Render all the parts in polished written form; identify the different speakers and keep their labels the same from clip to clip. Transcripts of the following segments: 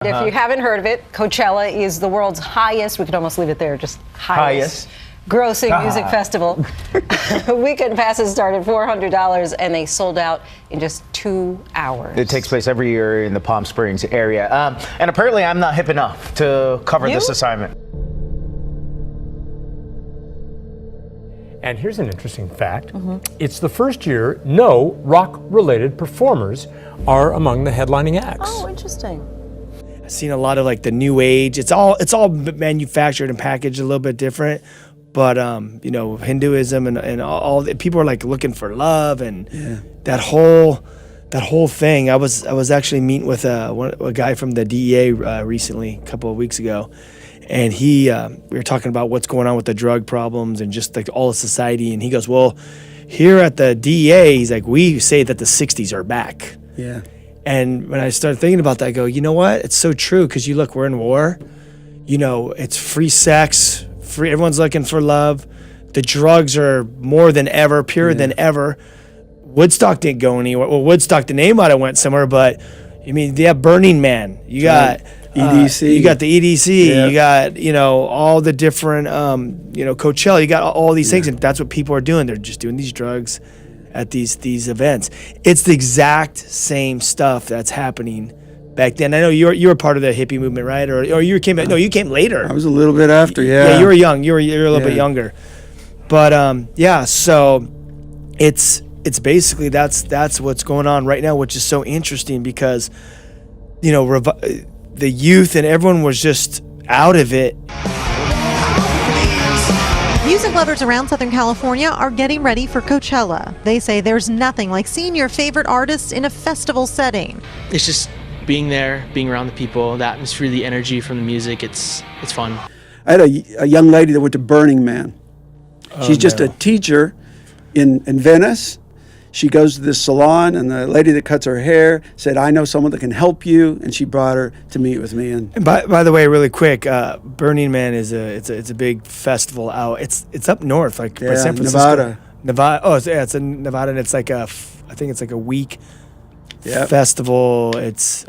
Speaker 1: If you haven't heard of it, Coachella is the world's highest, we could almost leave it there, just highest. Grossing music festival. Weekend passes start at $400 and they sold out in just 2 hours.
Speaker 2: It takes place every year in the Palm Springs area. And apparently I'm not hip enough to cover this assignment.
Speaker 3: And here's an interesting fact. It's the first year no rock-related performers are among the headlining acts.
Speaker 1: Oh, interesting.
Speaker 4: I've seen a lot of like the new age. It's all manufactured and packaged a little bit different. But you know, Hinduism and all people are like looking for love and that whole thing. I was actually meeting with a guy from the DEA recently, a couple of weeks ago, and we were talking about what's going on with the drug problems and just like all of society. And he goes, "Well, here at the DEA, he's like, we say that the '60s are back."
Speaker 5: Yeah.
Speaker 4: And when I started thinking about that, I go, you know what? It's so true because you look, we're in war. You know, it's free sex. Everyone's looking for love. The drugs are more than ever, purer than ever. Woodstock didn't go anywhere. Well, Woodstock, the name might have went somewhere, but I mean, they have Burning Man. You got
Speaker 5: EDC.
Speaker 4: You got the EDC. You got, you know, all the different, you know, Coachella. You got all these things, and that's what people are doing. They're just doing these drugs at these events. It's the exact same stuff that's happening back then. I know you were part of the hippie movement, right? Or you came you came later.
Speaker 5: I was a little bit after,
Speaker 4: Yeah, you were young. You're a little bit younger. But so it's basically that's what's going on right now, which is so interesting because, you know, the youth and everyone was just out of it.
Speaker 6: Music lovers around Southern California are getting ready for Coachella. They say there's nothing like seeing your favorite artists in a festival setting.
Speaker 7: It's just being there, being around the people, the atmosphere, the energy from the music. It's fun.
Speaker 5: I had a young lady that went to Burning Man. She's just a teacher in Venice. She goes to this salon, and the lady that cuts her hair said, "I know someone that can help you," and she brought her to meet with me.
Speaker 4: And by the way, really quick, Burning Man is it's a big festival out. It's up north, like by San Francisco, Nevada. Oh, it's in Nevada, and it's like I think it's like a week festival. It's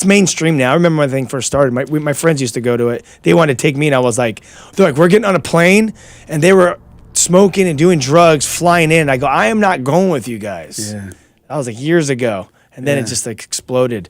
Speaker 4: mainstream now. I remember when the thing first started. My friends used to go to it. They wanted to take me, and I was like, they're like, we're getting on a plane, and they were smoking and doing drugs, flying in. I go, I am not going with you guys.
Speaker 5: Yeah.
Speaker 4: That was like years ago, and then it just like exploded.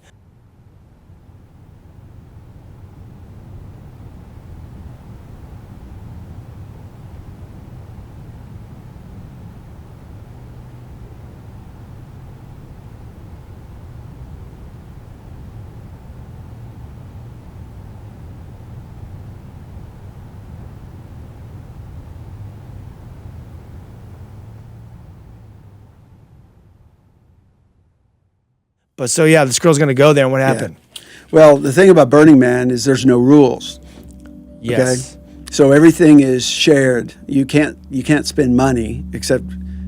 Speaker 4: But so this girl's gonna go there, and what happened?
Speaker 5: Well, the thing about Burning Man is there's no rules.
Speaker 4: Yes.
Speaker 5: Okay? So everything is shared. You can't spend money except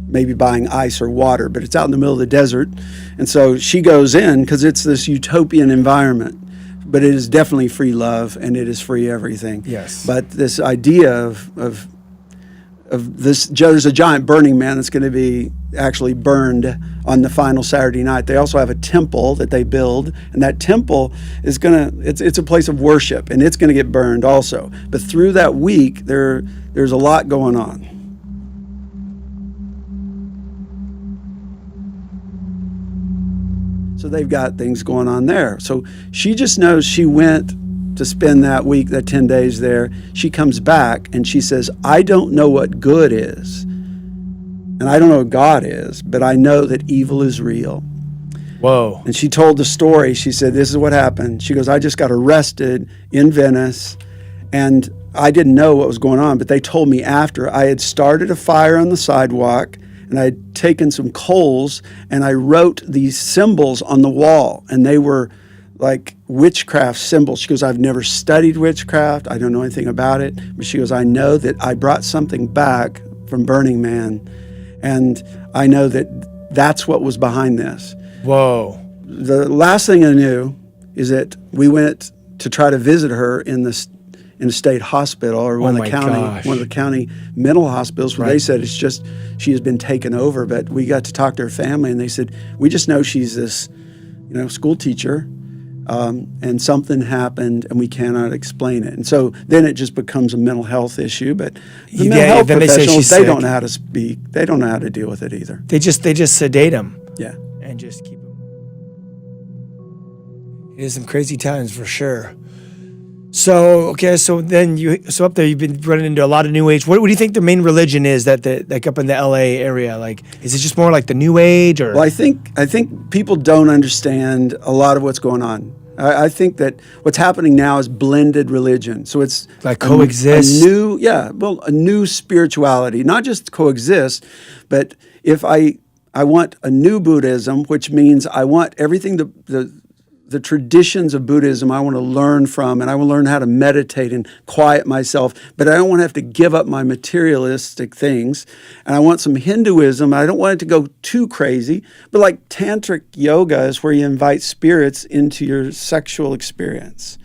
Speaker 5: maybe buying ice or water, but it's out in the middle of the desert. And so she goes in because it's this utopian environment. But it is definitely free love, and it is free everything.
Speaker 4: Yes.
Speaker 5: But this idea of this, there's a giant Burning Man that's going to be actually burned on the final Saturday night. They also have a temple that they build, and that temple is it's a place of worship, and it's going to get burned also. But through that week, there's a lot going on. So they've got things going on there. So she just knows she went to spend that week, that 10 days there. She comes back and she says, I don't know what good is, and I don't know what God is, but I know that evil is real.
Speaker 4: Whoa.
Speaker 5: And she told the story. She said, this is what happened. She goes, I just got arrested in Venice, and I didn't know what was going on, but they told me after. I had started a fire on the sidewalk, and I had taken some coals, and I wrote these symbols on the wall, and they were like witchcraft symbols. She goes, I've never studied witchcraft. I don't know anything about it. But she goes, I know that I brought something back from Burning Man, and I know that that's what was behind this.
Speaker 4: Whoa.
Speaker 5: The last thing I knew is that we went to try to visit her in the state hospital, or one of the county mental hospitals, where they said it's just she has been taken over. But we got to talk to her family, and they said, we just know she's this, school teacher and something happened and we cannot explain it. And so then it just becomes a mental health issue. But the mental health
Speaker 4: then they say
Speaker 5: professionals,
Speaker 4: she's
Speaker 5: they
Speaker 4: sick.
Speaker 5: don't know how to speak. They don't know how to deal with it either.
Speaker 4: They just sedate them.
Speaker 5: Yeah.
Speaker 4: And just keep them. It is some crazy times for sure. So so up there you've been running into a lot of New Age. What do you think the main religion is that like up in the LA area? Like, is it just more like the New Age, or?
Speaker 5: Well, I think people don't understand a lot of what's going on. I think that what's happening now is blended religion. So it's
Speaker 4: like coexist.
Speaker 5: A new spirituality, not just coexist, but if I want a new Buddhism, which means I want everything the traditions of Buddhism I want to learn from, and I want to learn how to meditate and quiet myself, but I don't want to have to give up my materialistic things. And I want some Hinduism. I don't want it to go too crazy, but like tantric yoga is where you invite spirits into your sexual experience.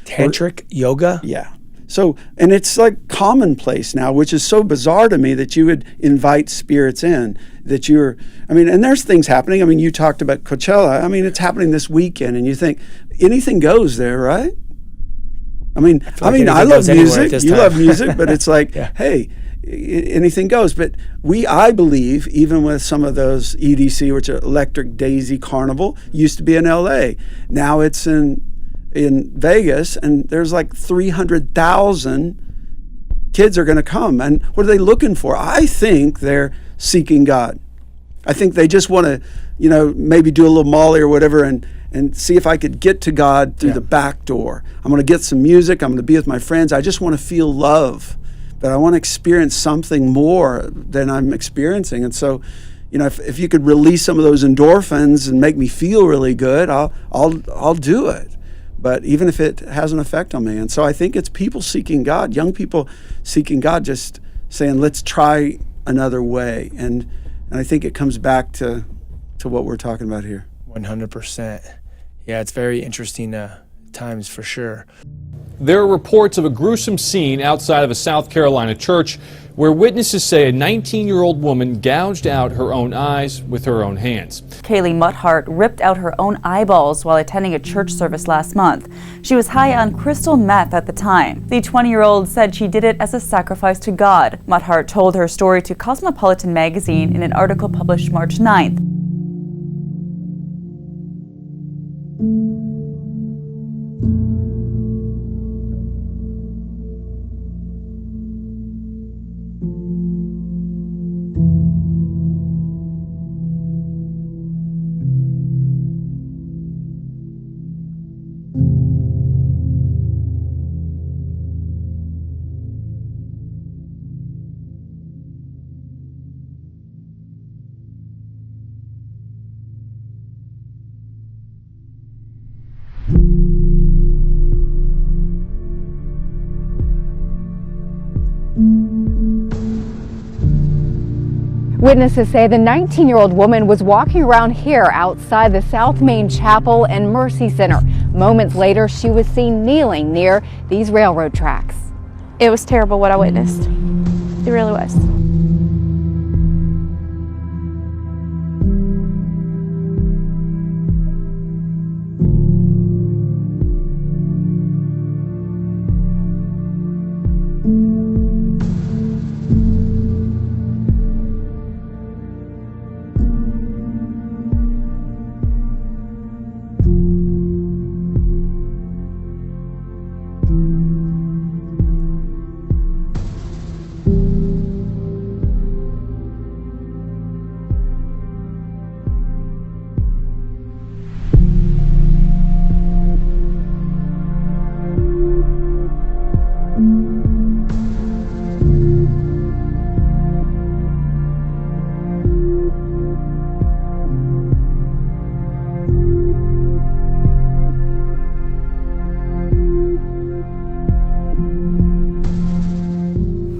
Speaker 4: Tantric yoga?
Speaker 5: Yeah. So, and it's like commonplace now, which is so bizarre to me that you would invite spirits in, and there's things happening. I mean, you talked about Coachella. I mean, it's happening this weekend, and you think anything goes there, right? I love music. You love music, but it's like, hey, anything goes. But I believe, even with some of those EDC, which are Electric Daisy Carnival, used to be in LA. Now it's in Vegas, and there's like 300,000 kids are going to come. And what are they looking for? I think they're seeking God. I think they just want to, maybe do a little Molly or whatever and see if I could get to God through the back door. I'm going to get some music. I'm going to be with my friends. I just want to feel love, but I want to experience something more than I'm experiencing. And so, if you could release some of those endorphins and make me feel really good, I'll do it. But even if it has an effect on me. And so I think it's people seeking God, young people seeking God, just saying, let's try another way. And I think it comes back to what we're talking about here.
Speaker 4: 100%. Yeah, it's very interesting times for sure.
Speaker 8: There are reports of a gruesome scene outside of a South Carolina church where witnesses say a 19-year-old woman gouged out her own eyes with her own hands.
Speaker 9: Kaylee Mutthart ripped out her own eyeballs while attending a church service last month. She was high on crystal meth at the time. The 20-year-old said she did it as a sacrifice to God. Mutthart told her story to Cosmopolitan magazine in an article published March 9th.
Speaker 10: Witnesses say the 19-year-old woman was walking around here outside the South Main Chapel and Mercy Center. Moments later, she was seen kneeling near these railroad tracks.
Speaker 11: It was terrible what I witnessed. It really was.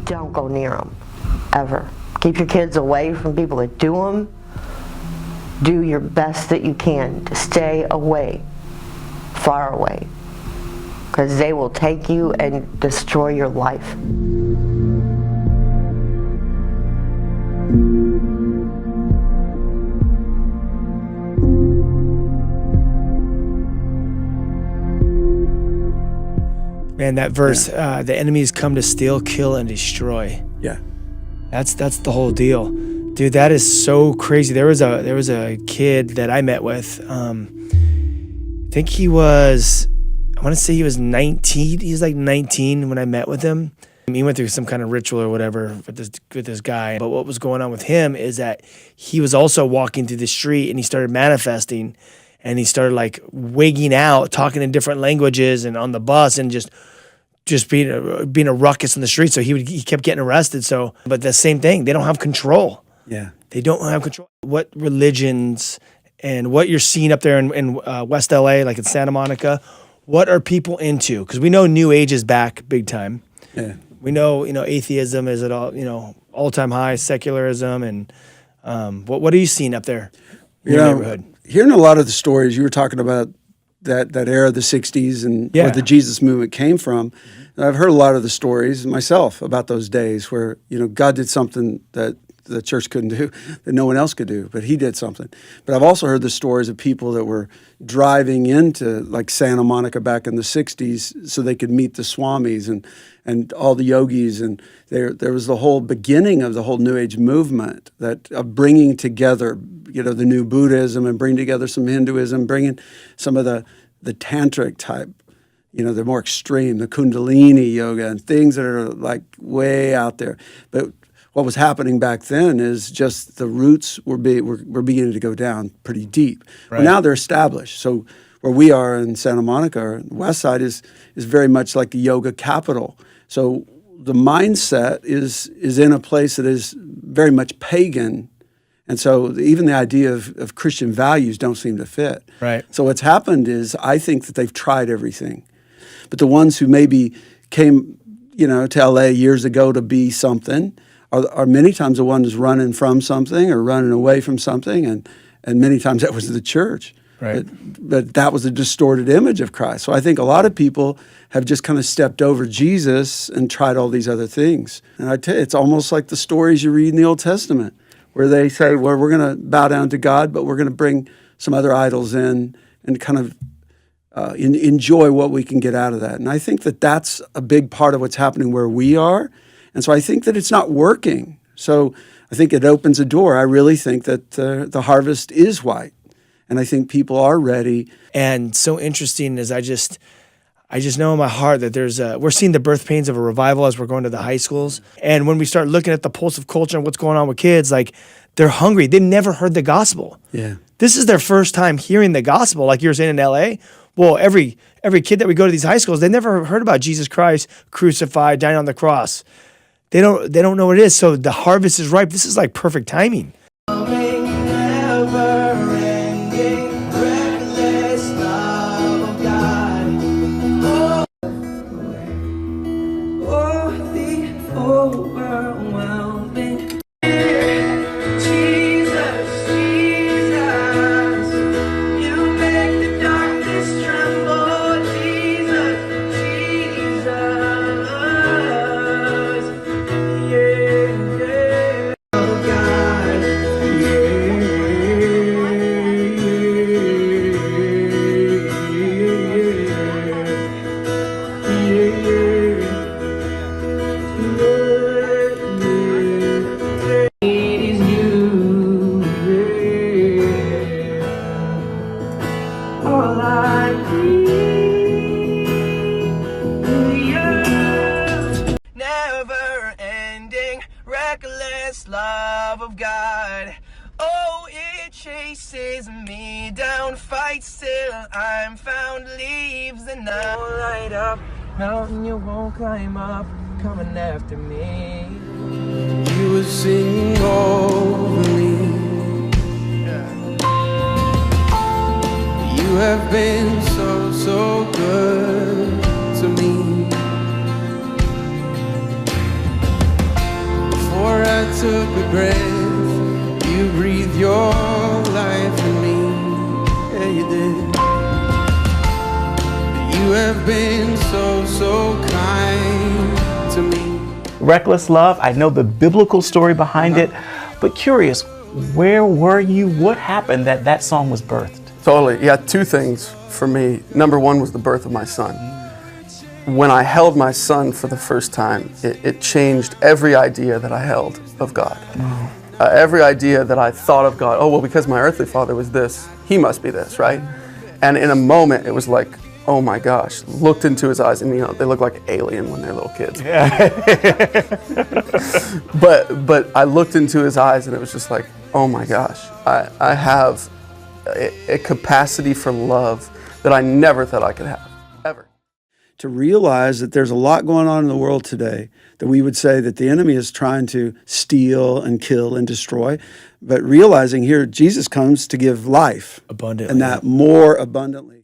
Speaker 12: Don't go near them, ever. Keep your kids away from people that do them. Do your best that you can to stay away, far away, because they will take you and destroy your life.
Speaker 4: Man, that verse, the enemies come to steal, kill, and destroy.
Speaker 5: Yeah.
Speaker 4: That's the whole deal. Dude, that is so crazy. There was a kid that I met with. I think he was, I want to say he was 19. He was like 19 when I met with him. He went through some kind of ritual or whatever with this guy. But what was going on with him is that he was also walking through the street and he started manifesting, and he started like wigging out, talking in different languages and on the bus and just being a ruckus in the street. So he kept getting arrested. So, but the same thing, they don't have control.
Speaker 5: Yeah.
Speaker 4: They don't have control. What religions and what you're seeing up there in West LA, like in Santa Monica, what are people into? Because we know New Age is back big time.
Speaker 5: Yeah.
Speaker 4: We know, atheism is at all-time high, secularism, and what are you seeing up there in your neighborhood?
Speaker 5: Hearing a lot of the stories, you were talking about that era of the 60s and where the Jesus movement came from. And I've heard a lot of the stories myself about those days where, God did something that the church couldn't do, that no one else could do, but he did something. But I've also heard the stories of people that were driving into like Santa Monica back in the 60s so they could meet the swamis and all the yogis. And there was the whole beginning of the whole New Age movement of bringing together, the new Buddhism and bringing together some Hinduism, bringing some of the tantric type, the more extreme, the Kundalini yoga and things that are like way out there. But what was happening back then is just the roots were beginning to go down pretty deep.
Speaker 4: Right.
Speaker 5: Well, now they're established. So where we are in Santa Monica, or the West Side, is very much like a yoga capital. So the mindset is in a place that is very much pagan. And so even the idea of Christian values don't seem to fit.
Speaker 4: Right.
Speaker 5: So what's happened is I think that they've tried everything. But the ones who maybe came, to LA years ago to be something are many times the ones running from something or running away from something. And many times that was the church.
Speaker 4: Right.
Speaker 5: But that was a distorted image of Christ. So I think a lot of people have just kind of stepped over Jesus and tried all these other things. And I tell you, it's almost like the stories you read in the Old Testament, where they say, well, we're going to bow down to God, but we're going to bring some other idols in and kind of enjoy what we can get out of that. And I think that that's a big part of what's happening where we are. And so I think that it's not working. So I think it opens a door. I really think that the harvest is white. And I think people are ready.
Speaker 4: And so interesting is I just know in my heart that we're seeing the birth pains of a revival as we're going to the high schools. And when we start looking at the pulse of culture and what's going on with kids, like they're hungry. They never heard the gospel.
Speaker 5: Yeah.
Speaker 4: This is their first time hearing the gospel, like you were saying in LA. Well, every kid that we go to these high schools, they never heard about Jesus Christ crucified, dying on the cross. They don't know what it is. So the harvest is ripe. This is like perfect timing.
Speaker 13: Reckless love of God. Oh, it chases me down, fights till I'm found, leaves the night. Light up, mountain you won't climb up, coming after me. You were singing over me. You have been so, so good to me. Before I took a breath, you breathed your life in me. Yeah, you did. You have been so, so kind to me.
Speaker 2: Reckless Love, I know the biblical story behind it, but curious, where were you? What happened that song was birthed?
Speaker 14: Totally. Yeah, two things for me. Number one was the birth of my son. when I held my son for the first time, it changed every idea that I held of God. Every idea that I thought of God, oh, well, because my earthly father was this, he must be this, right? And in a moment, it was like, oh my gosh, looked into his eyes, and they look like alien when they're little kids. But I looked into his eyes, and it was just like, oh my gosh, I have a capacity for love that I never thought I could have, ever.
Speaker 5: To realize that there's a lot going on in the world today that we would say that the enemy is trying to steal and kill and destroy, but realizing here Jesus comes to give life
Speaker 4: abundantly,
Speaker 5: and that more abundantly.